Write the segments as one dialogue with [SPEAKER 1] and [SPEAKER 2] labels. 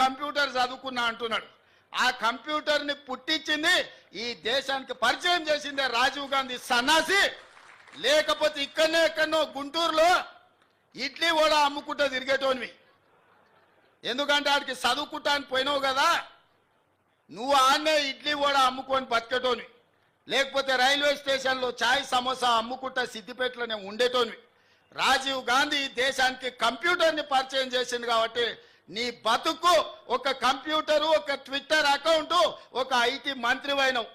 [SPEAKER 1] Computer చదువుకున్నా అంటున్నాడు. ఆ కంప్యూటర్ని పుట్టించింది ఈ దేశానికి పరిచయం చేసిందే రాజీవ్ గాంధీ సన్నాసి. లేకపోతే ఇక్కడనే ఎక్కడనో గుంటూరులో ఇడ్లీ కూడా అమ్ముకుంటూ తిరిగేటోనివి. ఎందుకంటే ఆడికి చదువుకుంటానికి పోయినావు కదా, నువ్వు ఆన్నే ఇడ్లీ కూడా అమ్ముకొని బతికేటోనివి. లేకపోతే రైల్వే స్టేషన్లో చాయ్ సమోసా అమ్ముకుంటా సిద్దిపేటలోనే ఉండేటోనివి. రాజీవ్ గాంధీ దేశానికి కంప్యూటర్ని పరిచయం చేసింది కాబట్టి నీ బతుకు ఒక కంప్యూటరు, ఒక ట్విట్టర్ అకౌంటు, ఒక ఐటీ మంత్రి అయినవు.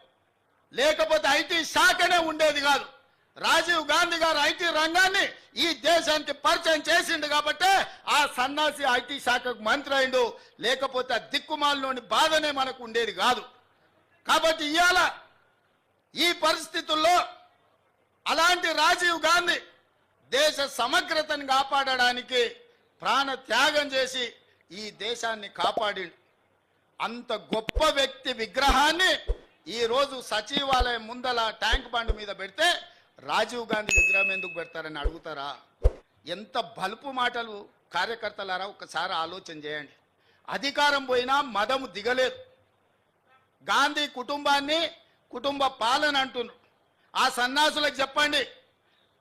[SPEAKER 1] లేకపోతే ఐటీ శాఖనే ఉండేది కాదు. రాజీవ్ గాంధీ గారు ఐటీ రంగాన్ని ఈ దేశానికి పరిచయం చేసిండు కాబట్టి ఆ సన్నాసి ఐటీ శాఖకు మంత్రి అయిండు. లేకపోతే దిక్కుమాలలోని బాధనే మనకు ఉండేది కాదు. కాబట్టి ఇవాళ ఈ పరిస్థితుల్లో అలాంటి రాజీవ్ గాంధీ దేశ సమగ్రతను కాపాడడానికి ప్రాణ త్యాగం చేసి ఈ దేశాన్ని కాపాడిండు. అంత గొప్ప వ్యక్తి విగ్రహాన్ని ఈరోజు సచివాలయం ముందల ట్యాంక్ బండ్ మీద పెడితే రాజీవ్ గాంధీ విగ్రహం ఎందుకు పెడతారని అడుగుతారా? ఎంత బలుపు మాటలు కార్యకర్తలారా, ఒకసారి ఆలోచన చేయండి. అధికారం పోయినా మదము దిగలేదు. గాంధీ కుటుంబాన్ని కుటుంబ పాలన అంటున్నారు. ఆ సన్నాసులకు చెప్పండి,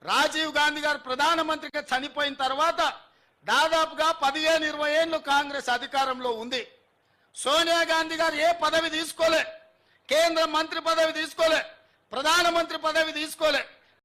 [SPEAKER 1] రాజీవ్ గాంధీ గారు ప్రధానమంత్రిగా చనిపోయిన తర్వాత దాదాపుగా 15-20 ఏళ్ళు కాంగ్రెస్ అధికారంలో ఉంది. సోనియా గాంధీ గారు ఏ పదవి తీసుకోలే, కేంద్ర మంత్రి పదవి తీసుకోలే, ప్రధానమంత్రి పదవి తీసుకోలే.